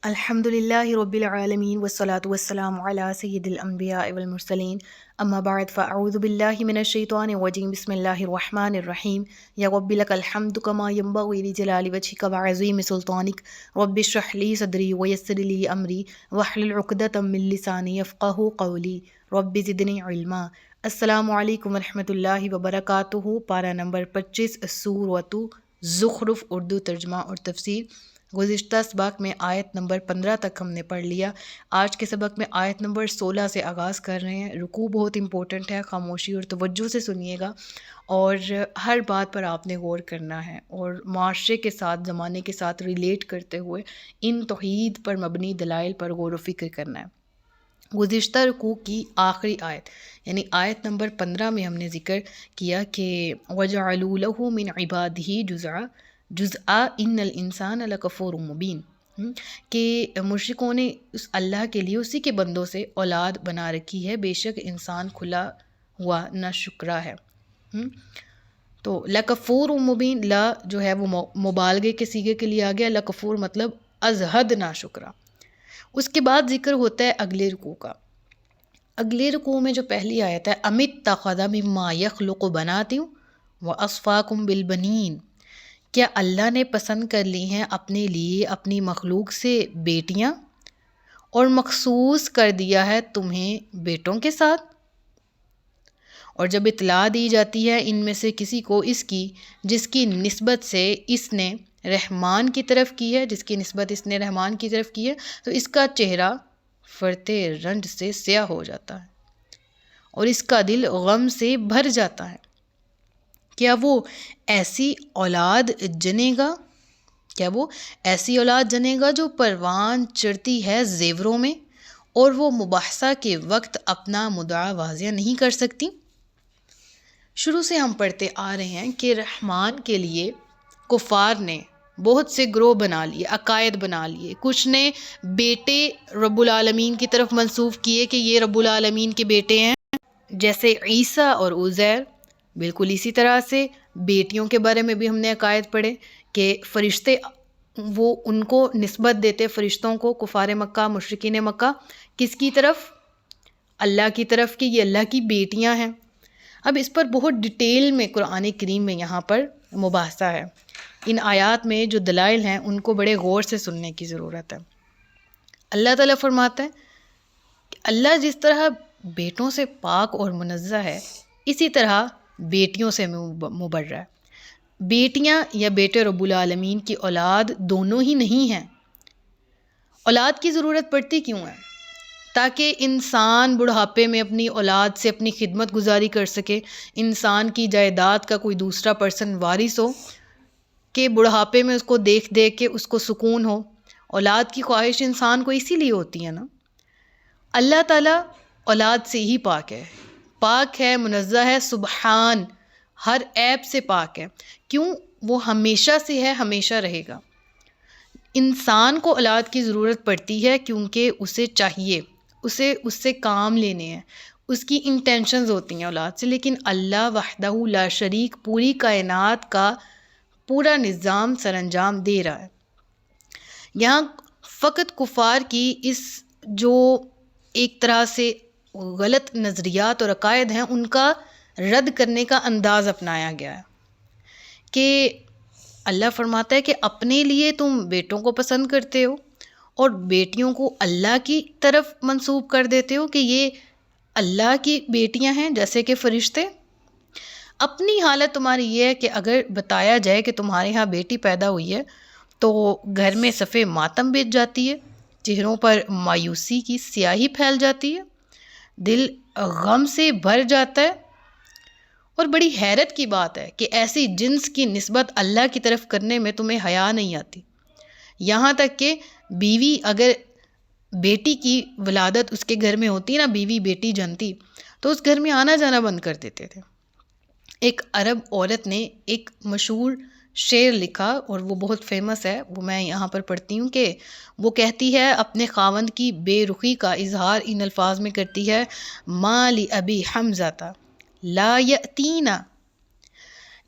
الحمد للہ رب العالمین والصلاة والسلام علی سید الانبیاء والمرسلین اما بعد فاعوذ باللہ من الشیطان الرجیم بسم اللہ الرحمن الرحیم یا رب لک الحمد کما ینبغی لجلال وجہک وعظیم سلطانک رب اشرح لی صدری ویسر لی امری واحلل عقدۃ من لسانی یفقہوا قولی رب زدنی علما۔ السلام علیکم ورحمۃ اللہ وبرکاتہ۔ پارہ نمبر 25 سورۃ زخرف، اردو ترجمہ اور تفسیر۔ گزشتہ سبق میں آیت نمبر 15 تک ہم نے پڑھ لیا۔ آج کے سبق میں آیت نمبر 16 سے آغاز کر رہے ہیں۔ رکوع بہت امپورٹنٹ ہے، خاموشی اور توجہ سے سنیے گا اور ہر بات پر آپ نے غور کرنا ہے اور معاشرے کے ساتھ، زمانے کے ساتھ ریلیٹ کرتے ہوئے ان توحید پر مبنی دلائل پر غور و فکر کرنا ہے۔ گزشتہ رکوع کی آخری آیت یعنی آیت نمبر 15 میں ہم نے ذکر کیا کہ وَجَعَلُوا لَهُ مِنْ عِبَادِهِ جزءا ان الانسان لکفور مبین، کہ مشرکوں نے اس اللہ کے لیے اسی کے بندوں سے اولاد بنا رکھی ہے، بے شک انسان کھلا ہوا ناشکرا ہے۔ تو لکفور مبین، لا جو ہے وہ مبالغے کے صیغے کے لیے آ گیا، لکفور مطلب از حد ناشکرا۔ اس کے بعد ذکر ہوتا ہے اگلے رکوع کا۔ اگلے رکوع میں جو پہلی آیت ہے اَمِ اتَّخَذَ مِمَّا يَخْلُقُ بَنَاتٍ وَأَصْفَاكُمْ بِالْبَنِينَ، کیا اللہ نے پسند کر لی ہیں اپنے لیے اپنی مخلوق سے بیٹیاں اور مخصوص کر دیا ہے تمہیں بیٹوں کے ساتھ؟ اور جب اطلاع دی جاتی ہے ان میں سے کسی کو اس کی جس کی نسبت اس نے رحمان کی طرف کی ہے تو اس کا چہرہ فرتے رنج سے سیاہ ہو جاتا ہے اور اس کا دل غم سے بھر جاتا ہے۔ کیا وہ ایسی اولاد جنے گا جو پروان چڑھتی ہے زیوروں میں اور وہ مباحثہ کے وقت اپنا مدعا واضح نہیں کر سکتی؟ شروع سے ہم پڑھتے آ رہے ہیں کہ رحمان کے لیے کفار نے بہت سے گروہ بنا لیے، عقائد بنا لیے۔ کچھ نے بیٹے رب العالمین کی طرف منسوب کیے کہ یہ رب العالمین کے بیٹے ہیں، جیسے عیسیٰ اور عزیر۔ بالکل اسی طرح سے بیٹیوں کے بارے میں بھی ہم نے عقائد پڑھے کہ فرشتے وہ ان کو نسبت دیتے، فرشتوں کو کفار مکہ، مشرکین مکہ، کس کی طرف؟ اللہ کی طرف، کہ یہ اللہ کی بیٹیاں ہیں۔ اب اس پر بہت ڈیٹیل میں قرآن کریم میں یہاں پر مباحثہ ہے۔ ان آیات میں جو دلائل ہیں ان کو بڑے غور سے سننے کی ضرورت ہے۔ اللہ تعالیٰ فرماتا ہے کہ اللہ جس طرح بیٹوں سے پاک اور منزہ ہے، اسی طرح بیٹیوں سے مبرہ ہے۔ بیٹیاں یا بیٹے رب العالمین کی اولاد دونوں ہی نہیں ہیں۔ اولاد کی ضرورت پڑتی کیوں ہے؟ تاکہ انسان بڑھاپے میں اپنی اولاد سے اپنی خدمت گزاری کر سکے، انسان کی جائیداد کا کوئی دوسرا پرسن وارث ہو کہ بڑھاپے میں اس کو دیکھ کے اس کو سکون ہو۔ اولاد کی خواہش انسان کو اسی لیے ہوتی ہے نا۔ اللہ تعالیٰ اولاد سے ہی پاک ہے، منزہ ہے، سبحان، ہر عیب سے پاک ہے۔ کیوں؟ وہ ہمیشہ سے ہے، ہمیشہ رہے گا۔ انسان کو اولاد کی ضرورت پڑتی ہے کیونکہ اسے چاہیے، اس سے کام لینے ہیں، اس کی انٹینشنز ہوتی ہیں اولاد سے، لیکن اللہ وحدہ لا شریک پوری کائنات کا پورا نظام سر انجام دے رہا ہے۔ یہاں فقط کفار کی اس جو ایک طرح سے غلط نظریات اور عقائد ہیں ان کا رد کرنے کا انداز اپنایا گیا ہے کہ اللہ فرماتا ہے کہ اپنے لیے تم بیٹوں کو پسند کرتے ہو اور بیٹیوں کو اللہ کی طرف منسوب کر دیتے ہو کہ یہ اللہ کی بیٹیاں ہیں جیسے کہ فرشتے۔ اپنی حالت تمہاری یہ ہے کہ اگر بتایا جائے کہ تمہارے ہاں بیٹی پیدا ہوئی ہے تو گھر میں صفے ماتم بیت جاتی ہے، چہروں پر مایوسی کی سیاہی پھیل جاتی ہے، دل غم سے بھر جاتا ہے۔ اور بڑی حیرت کی بات ہے کہ ایسی جنس کی نسبت اللہ کی طرف کرنے میں تمہیں حیا نہیں آتی۔ یہاں تک کہ بیوی اگر بیٹی کی ولادت اس کے گھر میں ہوتی نا، بیوی بیٹی جنتی، تو اس گھر میں آنا جانا بند کر دیتے تھے۔ ایک عرب عورت نے ایک مشہور شعر لکھا اور وہ بہت فیمس ہے، وہ میں یہاں پر پڑھتی ہوں کہ وہ کہتی ہے، اپنے خاوند کی بے رخی کا اظہار ان الفاظ میں کرتی ہے، ما لأبی حمزہ لا یأتینا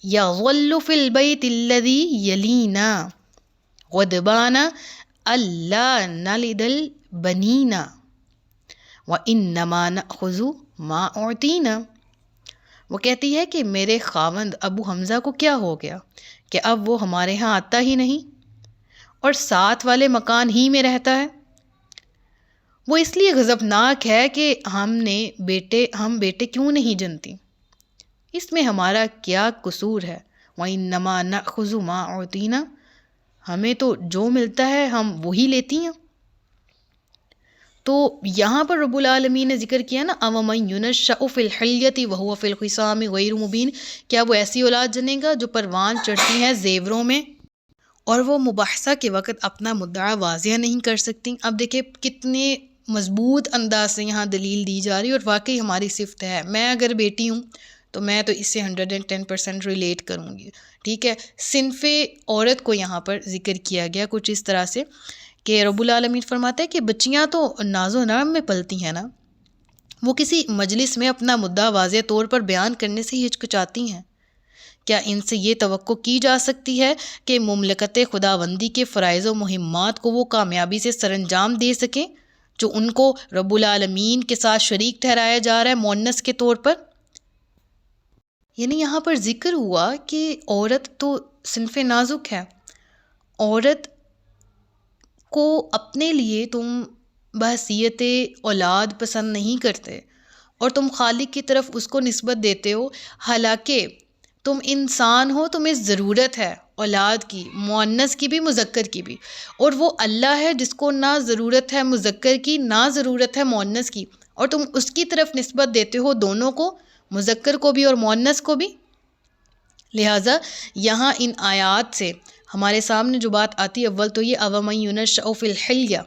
یظل فی البیت الذی یلینا غضبان اللہ نلد البنینا وانما نأخذ ما اعطینا. وہ کہتی ہے کہ میرے خاوند ابو حمزہ کو کیا ہو گیا کہ اب وہ ہمارے ہاں آتا ہی نہیں اور ساتھ والے مکان ہی میں رہتا ہے. وہ اس لیے غضبناک ہے کہ ہم بیٹے کیوں نہیں جنتی، اس میں ہمارا کیا قصور ہے. وَإِنَّمَا نَأْخُذُ مَا أُعْطِينَا، ہمیں تو جو ملتا ہے ہم وہی لیتی ہیں. تو یہاں پر رب العالمین نے ذکر کیا نا أَوَمَنْ يُنَشَّأُ فِي الْحِلْيَةِ وَهُوَ فِي الْخِصَامِ غَيْرُ مُبِينٍ، کیا وہ ایسی اولاد جنے گا جو پروان چڑھتی ہے زیوروں میں اور وہ مباحثہ کے وقت اپنا مدعا واضح نہیں کر سکتی. اب دیکھیں کتنے مضبوط انداز سے یہاں دلیل دی جا رہی ہے، اور واقعی ہماری صفت ہے. میں اگر بیٹی ہوں تو میں تو اس سے 110% ریلیٹ کروں گی. ٹھیک ہے، صنف عورت کو یہاں پر ذکر کیا گیا کچھ اس طرح سے کہ رب العالمین فرماتا ہے کہ بچیاں تو ناز و نرم میں پلتی ہیں نا، وہ کسی مجلس میں اپنا مدعا واضح طور پر بیان کرنے سے ہی ہچکچاتی ہیں. کیا ان سے یہ توقع کی جا سکتی ہے کہ مملکت خداوندی کے فرائض و مہمات کو وہ کامیابی سے سر انجام دے سکیں جو ان کو رب العالمین کے ساتھ شریک ٹھہرایا جا رہا ہے مؤنث کے طور پر؟ یعنی یہاں پر ذکر ہوا کہ عورت تو صنف نازک ہے. عورت کو اپنے لیے تم بحیثیت اولاد پسند نہیں کرتے اور تم خالق کی طرف اس کو نسبت دیتے ہو، حالانکہ تم انسان ہو، تمہیں ضرورت ہے اولاد کی، مؤنث کی بھی مذکر کی بھی، اور وہ اللہ ہے جس کو نہ ضرورت ہے مذکر کی نہ ضرورت ہے مؤنث کی، اور تم اس کی طرف نسبت دیتے ہو دونوں کو، مذکر کو بھی اور مؤنث کو بھی. لہٰذا یہاں ان آیات سے ہمارے سامنے جو بات آتی ہے، اول تو یہ أَوَمَنْ يُنَشَّأُ فِي الْحِلْيَةِ،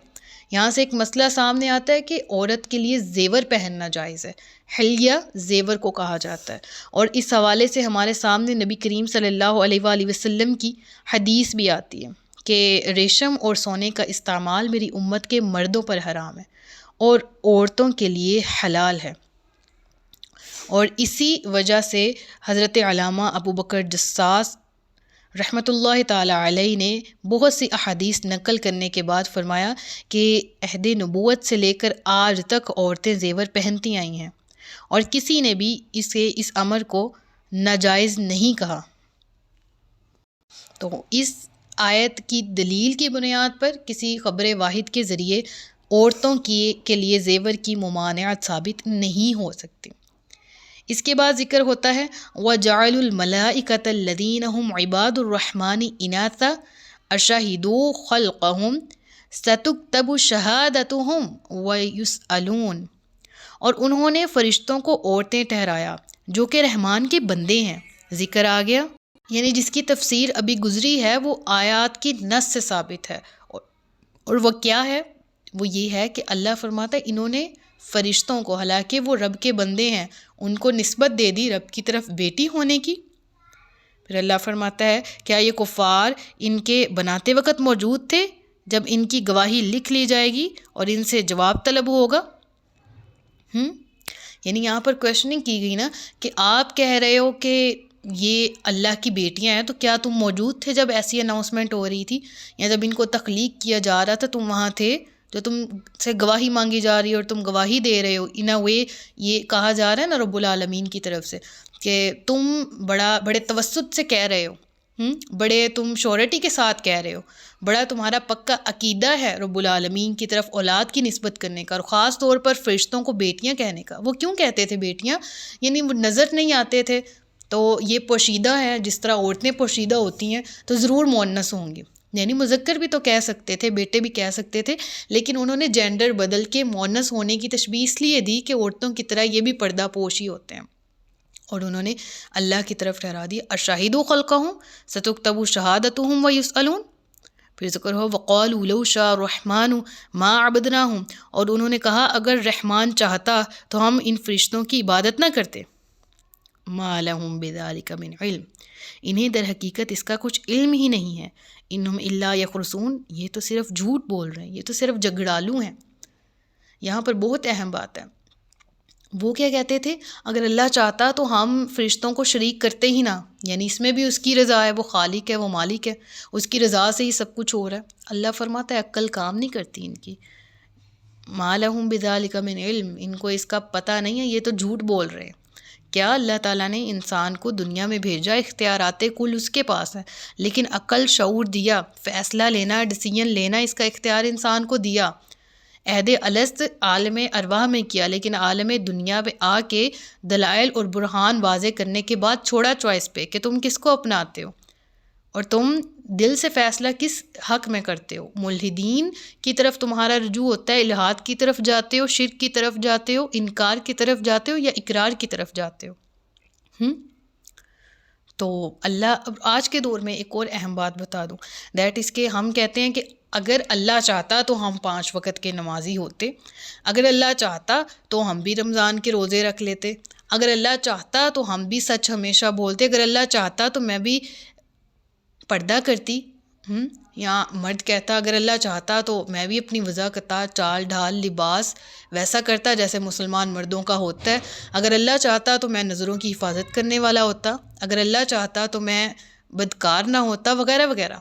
یہاں سے ایک مسئلہ سامنے آتا ہے کہ عورت کے لیے زیور پہننا جائز ہے. حلیہ زیور کو کہا جاتا ہے، اور اس حوالے سے ہمارے سامنے نبی کریم صلی اللہ علیہ وآلہ وسلم کی حدیث بھی آتی ہے کہ ریشم اور سونے کا استعمال میری امت کے مردوں پر حرام ہے اور عورتوں کے لیے حلال ہے. اور اسی وجہ سے حضرت علامہ ابو بکر جساس رحمۃ اللہ تعالیٰ علیہ نے بہت سی احادیث نقل کرنے کے بعد فرمایا کہ عہد نبوت سے لے کر آج تک عورتیں زیور پہنتی آئی ہیں اور کسی نے بھی اس امر کو ناجائز نہیں کہا. تو اس آیت کی دلیل کی بنیاد پر کسی خبر واحد کے ذریعے عورتوں کے لیے زیور کی ممانعت ثابت نہیں ہو سکتی. اس کے بعد ذکر ہوتا ہے وَجَعَلُوا الْمَلَائِكَةَ الَّذِينَ هُمْ عِبَادُ الرَّحْمَنِ إِنَاثًا أَشَهِدُوا خَلْقَهُمْ سَتُكْتَبُ شَهَادَتُهُمْ وَيُسْأَلُونَ، اور انہوں نے فرشتوں کو عورتیں ٹھہرایا جو کہ رحمان کے بندے ہیں. ذکر آ گیا، یعنی جس کی تفسیر ابھی گزری ہے وہ آیات کی نص سے ثابت ہے، اور وہ کیا ہے؟ وہ یہ ہے کہ اللہ فرماتا ہے انہوں نے فرشتوں کو، حالانکہ وہ رب کے بندے ہیں، ان کو نسبت دے دی رب کی طرف بیٹی ہونے کی. پھر اللہ فرماتا ہے کیا یہ کفار ان کے بناتے وقت موجود تھے جب ان کی گواہی لکھ لی جائے گی اور ان سے جواب طلب ہوگا؟ یعنی یہاں پر کویشچننگ کی گئی نا کہ آپ کہہ رہے ہو کہ یہ اللہ کی بیٹیاں ہیں، تو کیا تم موجود تھے جب ایسی اناؤنسمنٹ ہو رہی تھی، یا جب ان کو تخلیق کیا جا رہا تھا تم وہاں تھے جو تم سے گواہی مانگی جا رہی ہے اور تم گواہی دے رہے ہو؟ ان اے وے یہ کہا جا رہا ہے نا رب العالمین کی طرف سے کہ تم بڑے توسط سے کہہ رہے ہو، بڑے تم شورٹی کے ساتھ کہہ رہے ہو، بڑا تمہارا پکا عقیدہ ہے رب العالمین کی طرف اولاد کی نسبت کرنے کا، اور خاص طور پر فرشتوں کو بیٹیاں کہنے کا. وہ کیوں کہتے تھے بیٹیاں؟ یعنی وہ نظر نہیں آتے تھے، تو یہ پوشیدہ ہے، جس طرح عورتیں پوشیدہ ہوتی ہیں تو ضرور مؤنث ہوں گی. یعنی مذکر بھی تو کہہ سکتے تھے، بیٹے بھی کہہ سکتے تھے، لیکن انہوں نے جینڈر بدل کے مؤنث ہونے کی تشبیہ اس لیے دی کہ عورتوں کی طرح یہ بھی پردہ پوش ہی ہوتے ہیں، اور انہوں نے اللہ کی طرف ٹھہرا دیا اشہدوا خلقہم ستکتب شہادتہم ویسألون. پھر ذکر ہو وقالوا لو شاء الرحمن ما عبدناہم، اور انہوں نے کہا اگر رحمان چاہتا تو ہم ان فرشتوں کی عبادت نہ کرتے. ما لہم بذلک من علم، انہیں در حقیقت اس کا کچھ علم ہی نہیں ہے. انہم الا یخرصون، یہ تو صرف جھوٹ بول رہے ہیں، یہ تو صرف جھگڑالو ہیں. یہاں پر بہت اہم بات ہے، وہ کیا کہتے تھے، اگر اللہ چاہتا تو ہم فرشتوں کو شریک کرتے ہی نہ، یعنی اس میں بھی اس کی رضا ہے، وہ خالق ہے، وہ مالک ہے، اس کی رضا سے ہی سب کچھ ہو رہا ہے۔ اللہ فرماتا ہے عقل کام نہیں کرتی ان کی، ما لہم بذالک من علم، ان کو اس کا پتہ نہیں ہے، یہ تو جھوٹ بول رہے ہیں۔ کیا اللہ تعالیٰ نے انسان کو دنیا میں بھیجا، اختیارات کل اس کے پاس ہیں، لیکن عقل شعور دیا، فیصلہ لینا، ڈیسیجن لینا، اس کا اختیار انسان کو دیا۔ عہد الست عالم ارواح میں کیا، لیکن عالم دنیا میں آ کے دلائل اور برہان واضح کرنے کے بعد چھوڑا چوائس پہ کہ تم کس کو اپناتے ہو اور تم دل سے فیصلہ کس حق میں کرتے ہو۔ ملحدین کی طرف تمہارا رجوع ہوتا ہے، الحاد کی طرف جاتے ہو، شرک کی طرف جاتے ہو، انکار کی طرف جاتے ہو، یا اقرار کی طرف جاتے ہو۔ تو اللہ آج کے دور میں ایک اور اہم بات بتا دوں، دیٹ اس کہ ہم کہتے ہیں کہ اگر اللہ چاہتا تو ہم 5 وقت کے نمازی ہوتے، اگر اللہ چاہتا تو ہم بھی رمضان کے روزے رکھ لیتے، اگر اللہ چاہتا تو ہم بھی سچ ہمیشہ بولتے، اگر اللہ چاہتا تو میں بھی پردہ کرتی، یا مرد کہتا اگر اللہ چاہتا تو میں بھی اپنی وضاقت، چال ڈھال، لباس ویسا کرتا جیسے مسلمان مردوں کا ہوتا ہے، اگر اللہ چاہتا تو میں نظروں کی حفاظت کرنے والا ہوتا، اگر اللہ چاہتا تو میں بدکار نہ ہوتا، وغیرہ وغیرہ۔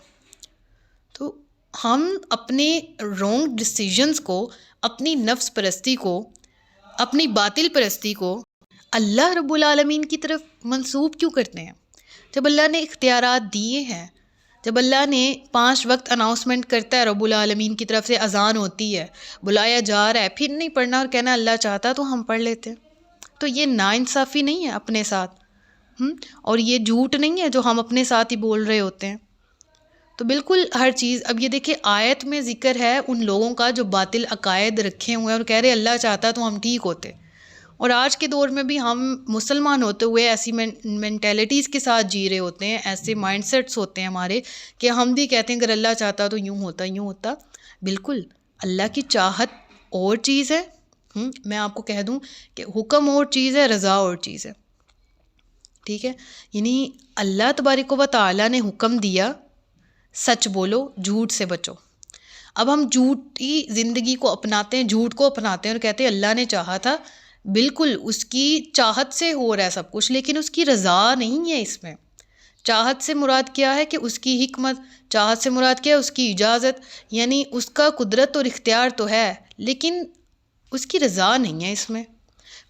تو ہم اپنے رونگ ڈیسیجنز کو، اپنی نفس پرستی کو، اپنی باطل پرستی کو اللہ رب العالمین کی طرف منسوب کیوں کرتے ہیں؟ جب اللہ نے اختیارات دیے ہیں، جب اللہ نے 5 وقت اناؤنسمنٹ کرتا ہے، رب العالمین کی طرف سے اذان ہوتی ہے، بلایا جا رہا ہے، پھر نہیں پڑھنا اور کہنا اللہ چاہتا تو ہم پڑھ لیتے ہیں، تو یہ ناانصافی نہیں ہے اپنے ساتھ، اور یہ جھوٹ نہیں ہے جو ہم اپنے ساتھ ہی بول رہے ہوتے ہیں۔ تو بالکل ہر چیز، اب یہ دیکھیں آیت میں ذکر ہے ان لوگوں کا جو باطل عقائد رکھے ہوئے ہیں اور کہہ رہے اللہ چاہتا تو ہم ٹھیک ہوتے، اور آج کے دور میں بھی ہم مسلمان ہوتے ہوئے ایسی مینٹیلٹیز کے ساتھ جی رہے ہوتے ہیں، ایسے مائنڈ سیٹس ہوتے ہیں ہمارے کہ ہم بھی کہتے ہیں اگر اللہ چاہتا تو یوں ہوتا، یوں ہوتا۔ بالکل اللہ کی چاہت اور چیز ہے، میں آپ کو کہہ دوں کہ حکم اور چیز ہے، رضا اور چیز ہے، ٹھیک ہے؟ یعنی اللہ تبارک و تعالیٰ نے حکم دیا سچ بولو، جھوٹ سے بچو۔ اب ہم جھوٹی زندگی کو اپناتے ہیں، جھوٹ کو اپناتے ہیں اور کہتے ہیں اللہ نے چاہا تھا، بالکل اس کی چاہت سے ہو رہا ہے سب کچھ، لیکن اس کی رضا نہیں ہے اس میں۔ چاہت سے مراد کیا ہے کہ اس کی حکمت، چاہت سے مراد کیا ہے اس کی اجازت، یعنی اس کا قدرت اور اختیار تو ہے لیکن اس کی رضا نہیں ہے اس میں۔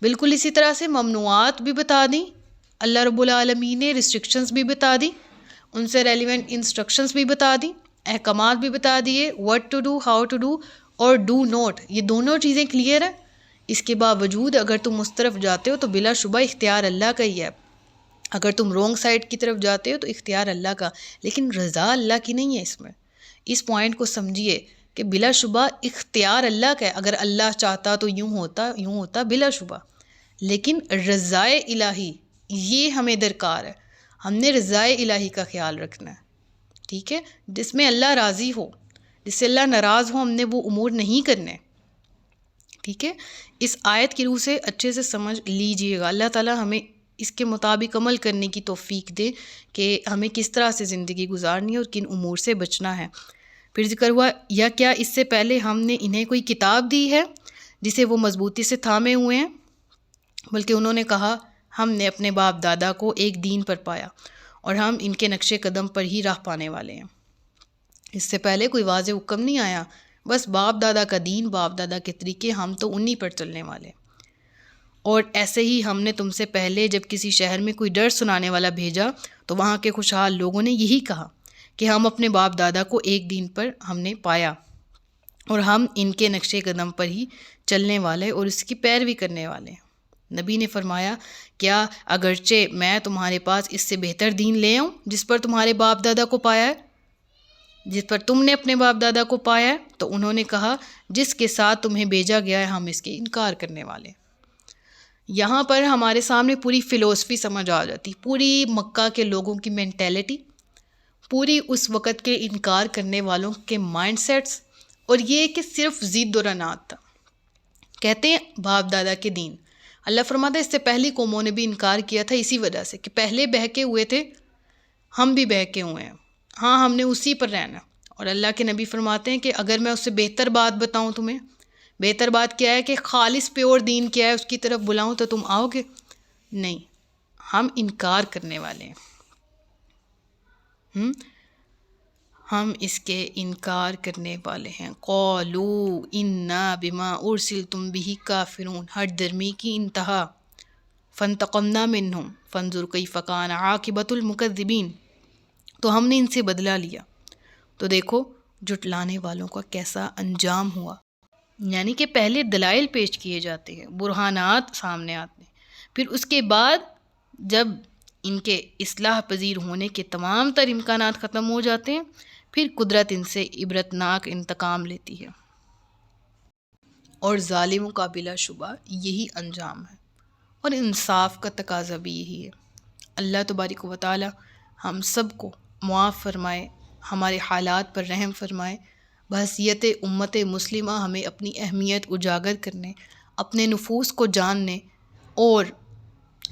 بالکل اسی طرح سے ممنوعات بھی بتا دیں اللہ رب العالمین نے، ریسٹرکشنز بھی بتا دیں، ان سے ریلیونٹ انسٹرکشنز بھی بتا دیں، احکامات بھی بتا دیے، what to do، how to do اور do not، یہ دونوں چیزیں کلیئر ہیں۔ اس کے باوجود اگر تم اس طرف جاتے ہو تو بلا شبہ اختیار اللہ کا ہی ہے، اگر تم رونگ سائڈ کی طرف جاتے ہو تو اختیار اللہ کا، لیکن رضا اللہ کی نہیں ہے اس میں۔ اس پوائنٹ کو سمجھیے کہ بلا شبہ اختیار اللہ کا ہے، اگر اللہ چاہتا تو یوں ہوتا، یوں ہوتا، بلا شبہ، لیکن رضائے الہی یہ ہمیں درکار ہے، ہم نے رضائے الہی کا خیال رکھنا ہے، ٹھیک ہے؟ جس میں اللہ راضی ہو، جس سے اللہ ناراض ہو، ہم نے وہ امور نہیں کرنے، ٹھیک ہے؟ اس آیت کی روح سے اچھے سے سمجھ لیجئے گا، اللہ تعالیٰ ہمیں اس کے مطابق عمل کرنے کی توفیق دے کہ ہمیں کس طرح سے زندگی گزارنی ہے اور کن امور سے بچنا ہے۔ پھر ذکر ہوا یا کیا اس سے پہلے ہم نے انہیں کوئی کتاب دی ہے جسے وہ مضبوطی سے تھامے ہوئے ہیں، بلکہ انہوں نے کہا ہم نے اپنے باپ دادا کو ایک دین پر پایا اور ہم ان کے نقش قدم پر ہی راہ پانے والے ہیں۔ اس سے پہلے کوئی واضح حکم نہیں آیا، بس باپ دادا کا دین، باپ دادا کے طریقے، ہم تو انہی پر چلنے والے۔ اور ایسے ہی ہم نے تم سے پہلے جب کسی شہر میں کوئی ڈر سنانے والا بھیجا تو وہاں کے خوشحال لوگوں نے یہی کہا کہ ہم اپنے باپ دادا کو ایک دین پر ہم نے پایا اور ہم ان کے نقش قدم پر ہی چلنے والے اور اس کی پیروی کرنے والے ہیں۔ نبی نے فرمایا کیا اگرچہ میں تمہارے پاس اس سے بہتر دین لے آؤں جس پر تمہارے باپ دادا کو پایا ہے، جس پر تم نے اپنے باپ دادا کو پایا ہے؟ تو انہوں نے کہا جس کے ساتھ تمہیں بھیجا گیا ہے ہم اس کے انکار کرنے والے۔ یہاں پر ہمارے سامنے پوری فلسفی سمجھ آ جاتی، پوری مکہ کے لوگوں کی مینٹیلٹی، پوری اس وقت کے انکار کرنے والوں کے مائنڈ سیٹس، اور یہ کہ صرف ضد اور عناد تھا۔ کہتے ہیں باپ دادا کے دین، اللہ فرماتا ہے اس سے پہلی قوموں نے بھی انکار کیا تھا اسی وجہ سے کہ پہلے بہکے ہوئے تھے، ہم بھی بہکے ہوئے ہیں، ہاں ہم نے اسی پر رہنا۔ اور اللہ کے نبی فرماتے ہیں کہ اگر میں اس سے بہتر بات بتاؤں تمہیں، بہتر بات کیا ہے کہ خالص پیور دین کیا ہے اس کی طرف بلاؤں تو تم آؤ گے؟ نہیں، ہم انکار کرنے والے ہیں، ہم اس کے انکار کرنے والے ہیں۔ قالوا انا بما ارسلتم به کافرون، ہٹ درمی کی انتہا۔ فانتقمنا منہم فانظر کیف کان عاقبۃ المکذبین، تو ہم نے ان سے بدلہ لیا، تو دیکھو جھٹلانے والوں کا کیسا انجام ہوا۔ یعنی کہ پہلے دلائل پیش کیے جاتے ہیں، برہانات سامنے آتے ہیں، پھر اس کے بعد جب ان کے اصلاح پذیر ہونے کے تمام تر امکانات ختم ہو جاتے ہیں، پھر قدرت ان سے عبرتناک انتقام لیتی ہے، اور ظالموں کا بلا شبہ یہی انجام ہے، اور انصاف کا تقاضا بھی یہی ہے۔ اللہ تبارک و تعالی ہم سب کو معاف فرمائے، ہمارے حالات پر رحم فرمائے۔ بحیثیت امت مسلمہ ہمیں اپنی اہمیت اجاگر کرنے، اپنے نفوس کو جاننے اور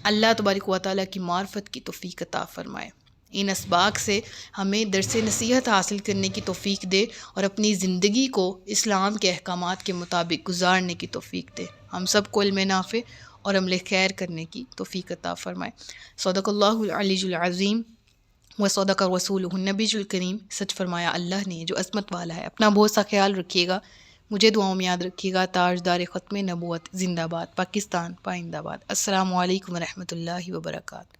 اللہ تبارک و تعالیٰ کی معرفت کی توفیق عطا فرمائے۔ ان اسباق سے ہمیں درس نصیحت حاصل کرنے کی توفیق دے اور اپنی زندگی کو اسلام کے احکامات کے مطابق گزارنے کی توفیق دے۔ ہم سب کو علم نافع اور عمل خیر کرنے کی توفیق عطا فرمائے۔ صدق اللہ العلی العظیم و صدق رسولہ النبی الکریم۔ سچ فرمایا اللہ نے جو عظمت والا ہے۔ اپنا بہت سا خیال رکھیے گا، مجھے دعاؤں میں یاد رکھیے گا۔ تاجدار ختم نبوت زندہ باد، پاکستان پائندہ باد۔ السلام علیکم ورحمۃ اللہ وبرکاتہ۔